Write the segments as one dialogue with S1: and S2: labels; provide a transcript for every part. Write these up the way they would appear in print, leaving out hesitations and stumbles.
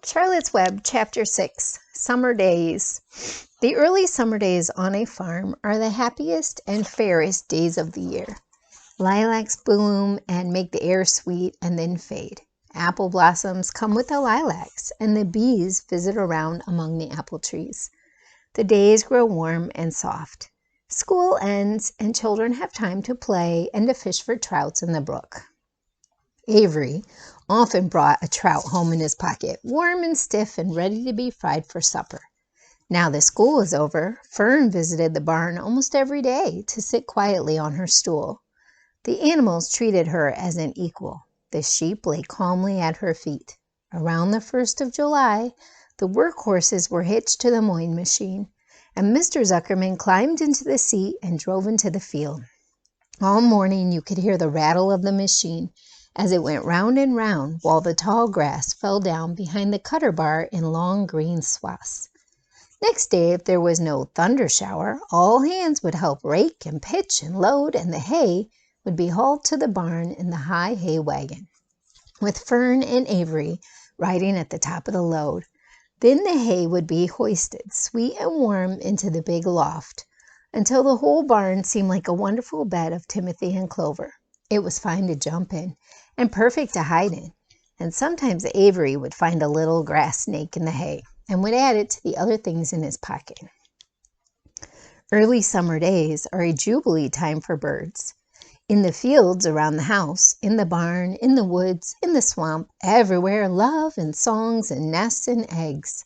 S1: Charlotte's Web, Chapter 6, Summer Days. The early summer days on a farm are the happiest and fairest days of the year. Lilacs bloom and make the air sweet and then fade. Apple blossoms come with the lilacs, and the bees visit around among the apple trees. The days grow warm and soft. School ends, and children have time to play and to fish for trouts in the brook. Avery often brought a trout home in his pocket, warm and stiff and ready to be fried for supper. Now that school was over, Fern visited the barn almost every day to sit quietly on her stool. The animals treated her as an equal. The sheep lay calmly at her feet. Around the 1st of July, the workhorses were hitched to the mowing machine, and Mr. Zuckerman climbed into the seat and drove into the field. All morning you could hear the rattle of the machine as it went round and round, while the tall grass fell down behind the cutter bar in long green swaths. Next day, if there was no thunder shower, all hands would help rake and pitch and load, and the hay would be hauled to the barn in the high hay wagon, with Fern and Avery riding at the top of the load. Then the hay would be hoisted, sweet and warm, into the big loft, until the whole barn seemed like a wonderful bed of timothy and clover. It was fine to jump in, and perfect to hide in, and sometimes Avery would find a little grass snake in the hay, and would add it to the other things in his pocket. Early summer days are a jubilee time for birds. In the fields around the house, in the barn, in the woods, in the swamp, everywhere love and songs and nests and eggs.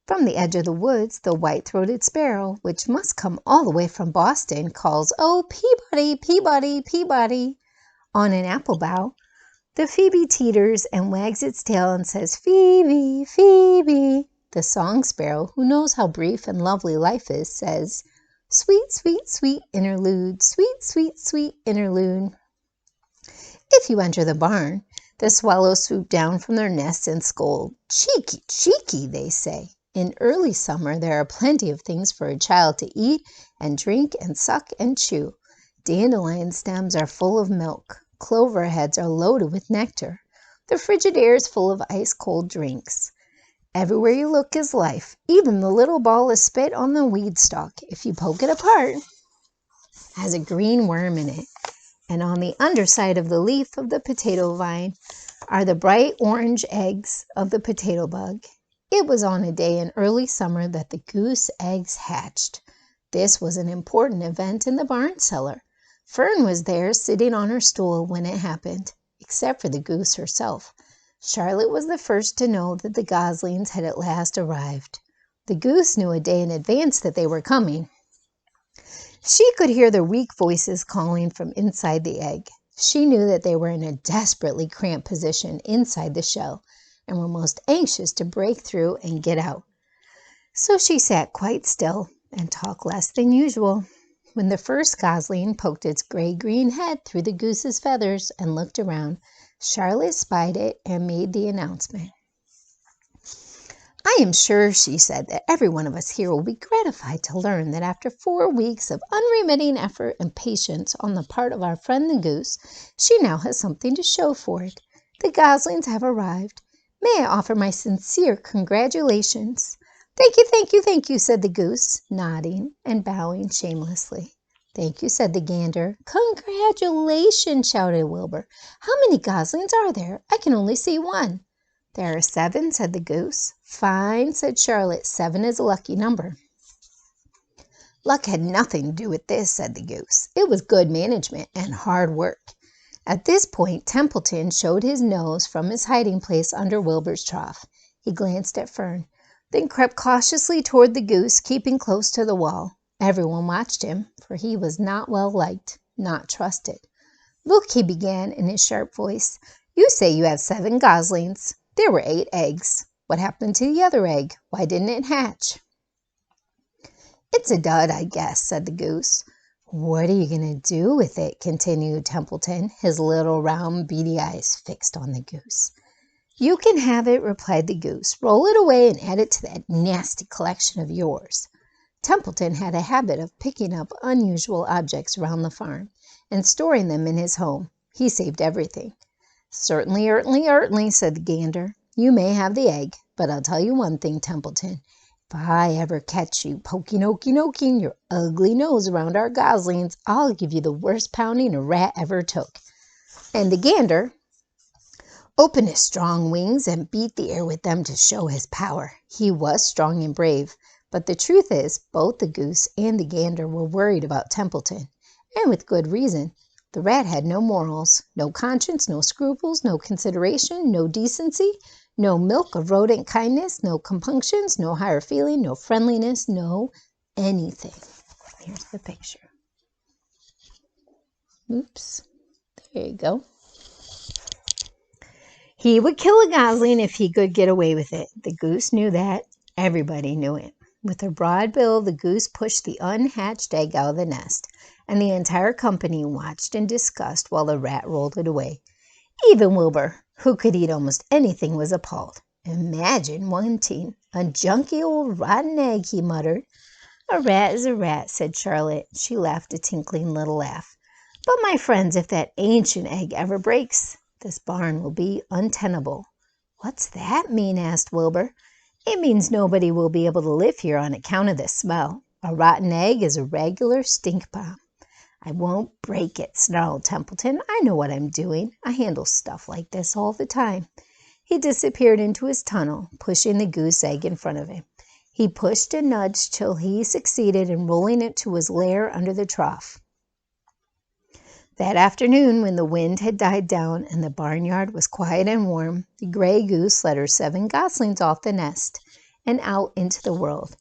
S1: From the edge of the woods, the white-throated sparrow, which must come all the way from Boston, calls, "Oh, Peabody, Peabody, Peabody," on an apple bough. The phoebe teeters and wags its tail and says, "Phoebe, Phoebe." The song sparrow, who knows how brief and lovely life is, says, "Sweet, sweet, sweet interlude, sweet, sweet, sweet interlude." If you enter the barn, the swallows swoop down from their nests and scold. "Cheeky, cheeky," they say. In early summer, there are plenty of things for a child to eat and drink and suck and chew. Dandelion stems are full of milk. Clover heads are loaded with nectar. The frigid air is full of ice-cold drinks. Everywhere you look is life. Even the little ball of spit on the weed stalk, if you poke it apart, has a green worm in it. And on the underside of the leaf of the potato vine are the bright orange eggs of the potato bug. It was on a day in early summer that the goose eggs hatched. This was an important event in the barn cellar. Fern was there, sitting on her stool, when it happened, except for the goose herself. Charlotte was the first to know that the goslings had at last arrived. The goose knew a day in advance that they were coming. She could hear their weak voices calling from inside the egg. She knew that they were in a desperately cramped position inside the shell, and were most anxious to break through and get out. So she sat quite still and talked less than usual. When the first gosling poked its gray-green head through the goose's feathers and looked around, Charlotte spied it and made the announcement. "I am sure," she said, "that every one of us here will be gratified to learn that after 4 weeks of unremitting effort and patience on the part of our friend the goose, she now has something to show for it. The goslings have arrived. May I offer my sincere congratulations?" "Thank you, thank you, thank you," said the goose, nodding and bowing shamelessly. "Thank you," said the gander. "Congratulations," shouted Wilbur. "How many goslings are there? I can only see one." "There are 7," said the goose. "Fine," said Charlotte. 7 is a lucky number. "Luck had nothing to do with this," said the goose. "It was good management and hard work." At this point, Templeton showed his nose from his hiding place under Wilbur's trough. He glanced at Fern, then crept cautiously toward the goose, keeping close to the wall. Everyone watched him, for he was not well liked, not trusted. "Look," he began in his sharp voice, "you say you have 7 goslings. There were 8 eggs. What happened to the other egg? Why didn't it hatch?" "It's a dud, I guess," said the goose. "What are you going to do with it?" continued Templeton, his little round beady eyes fixed on the goose. "You can have it," replied the goose. "Roll it away and add it to that nasty collection of yours." Templeton had a habit of picking up unusual objects around the farm and storing them in his home. He saved everything. "Certainly, certainly, said the gander. "You may have the egg. But I'll tell you one thing, Templeton. If I ever catch you poking your ugly nose around our goslings, I'll give you the worst pounding a rat ever took." And the gander opened his strong wings and beat the air with them to show his power. He was strong and brave, but the truth is, both the goose and the gander were worried about Templeton, and with good reason. The rat had no morals, no conscience, no scruples, no consideration, no decency, no milk of rodent kindness, no compunctions, no higher feeling, no friendliness, no anything. Here's the picture. Oops. There you go. He would kill a gosling if he could get away with it. The goose knew that. Everybody knew it. With her broad bill, the goose pushed the unhatched egg out of the nest, and the entire company watched in disgust while the rat rolled it away. Even Wilbur, who could eat almost anything, was appalled. "Imagine wanting a junky old rotten egg," he muttered. "A rat is a rat," said Charlotte. She laughed a tinkling little laugh. "But, my friends, if that ancient egg ever breaks, this barn will be untenable." "What's that mean?" asked Wilbur. "It means nobody will be able to live here on account of the smell. A rotten egg is a regular stink bomb." "I won't break it," snarled Templeton. "I know what I'm doing. I handle stuff like this all the time." He disappeared into his tunnel, pushing the goose egg in front of him. He pushed and nudged till he succeeded in rolling it to his lair under the trough. That afternoon, when the wind had died down and the barnyard was quiet and warm, the gray goose let her 7 goslings off the nest and out into the world.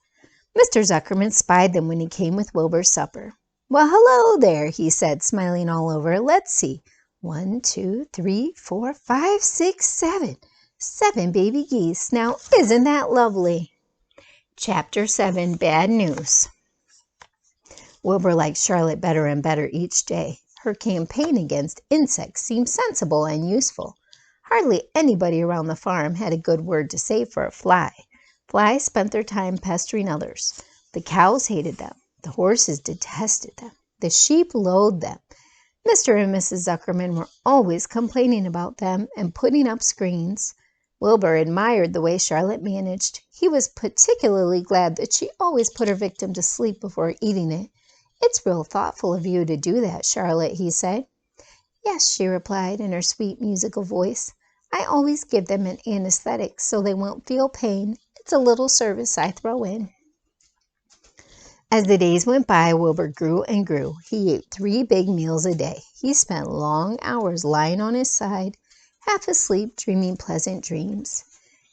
S1: Mr. Zuckerman spied them when he came with Wilbur's supper. "Well, hello there," he said, smiling all over. "Let's see. 1, 2, 3, 4, 5, 6, 7. 7 baby geese. Now, isn't that lovely?" Chapter 7, Bad News. Wilbur liked Charlotte better and better each day. Her campaign against insects seemed sensible and useful. Hardly anybody around the farm had a good word to say for a fly. Flies spent their time pestering others. The cows hated them. The horses detested them. The sheep loathed them. Mr. and Mrs. Zuckerman were always complaining about them and putting up screens. Wilbur admired the way Charlotte managed. He was particularly glad that she always put her victim to sleep before eating it. "It's real thoughtful of you to do that, Charlotte," he said. "Yes," she replied in her sweet musical voice. "I always give them an anesthetic so they won't feel pain. It's a little service I throw in." As the days went by, Wilbur grew and grew. He ate 3 big meals a day. He spent long hours lying on his side, half asleep, dreaming pleasant dreams.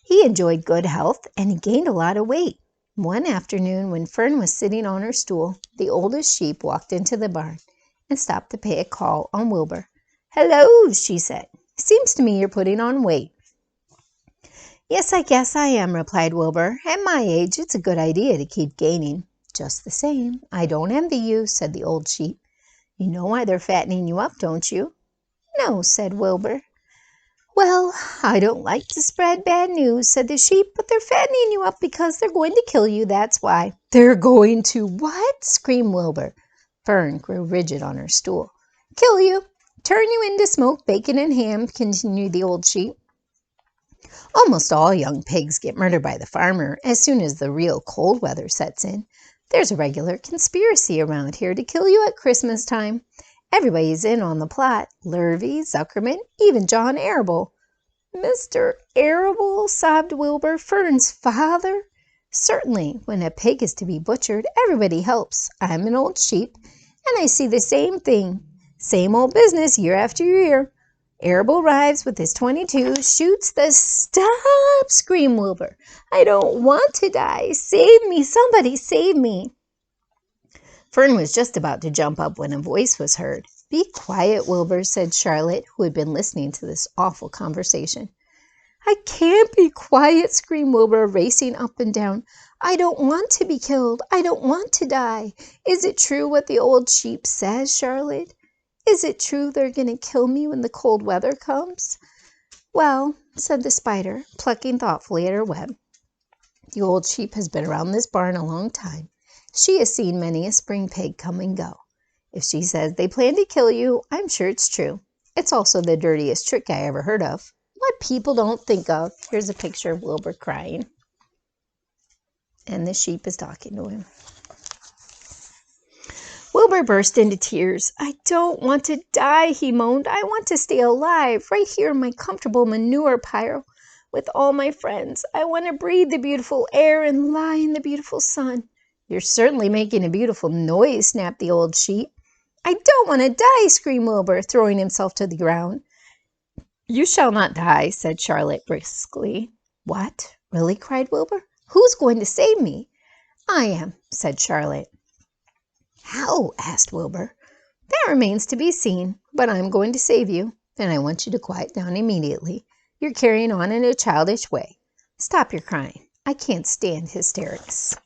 S1: He enjoyed good health, and he gained a lot of weight. One afternoon, when Fern was sitting on her stool, the oldest sheep walked into the barn and stopped to pay a call on Wilbur. "Hello," she said. "Seems to me you're putting on weight." "Yes, I guess I am," replied Wilbur. "At my age, it's a good idea to keep gaining." "Just the same, I don't envy you," said the old sheep. "You know why they're fattening you up, don't you?" "No," said Wilbur. "Well, I don't like to spread bad news," said the sheep, "but they're fattening you up because they're going to kill you, that's why." "They're going to what?" screamed Wilbur. Fern grew rigid on her stool. "Kill you. Turn you into smoked bacon and ham," continued the old sheep. "Almost all young pigs get murdered by the farmer as soon as the real cold weather sets in. There's a regular conspiracy around here to kill you at Christmas time. Everybody's in on the plot. Lurvy, Zuckerman, even John Arable." "Mr. Arable?" sobbed Wilbur. "Fern's father?" "Certainly. When a pig is to be butchered, everybody helps. I'm an old sheep, and I see the same thing. Same old business year after year. Arable arrives with his .22, shoots the—" "Stop!" screamed Wilbur. "I don't want to die. Save me! Somebody save me!" Fern was just about to jump up when a voice was heard. "Be quiet, Wilbur," said Charlotte, who had been listening to this awful conversation. "I can't be quiet," screamed Wilbur, racing up and down. "I don't want to be killed. I don't want to die. Is it true what the old sheep says, Charlotte? Is it true they're going to kill me when the cold weather comes?" "Well," said the spider, plucking thoughtfully at her web, "the old sheep has been around this barn a long time. She has seen many a spring pig come and go. If she says they plan to kill you, I'm sure it's true. It's also the dirtiest trick I ever heard of. what people don't think of. Here's a picture of Wilbur crying. And the sheep is talking to him. Wilbur burst into tears. I don't want to die, he moaned. I want to stay alive, right here in my comfortable manure pile with all my friends. I want to breathe the beautiful air and lie in the beautiful sun. You're certainly making a beautiful noise, snapped the old sheep. I don't want to die, screamed Wilbur, throwing himself to the ground. You shall not die, said Charlotte briskly. What? Really? Cried Wilbur. Who's going to save me? I am, said Charlotte. How? Asked Wilbur. That remains to be seen, but I'm going to save you, and I want you to quiet down immediately. You're carrying on in a childish way. Stop your crying. I can't stand hysterics.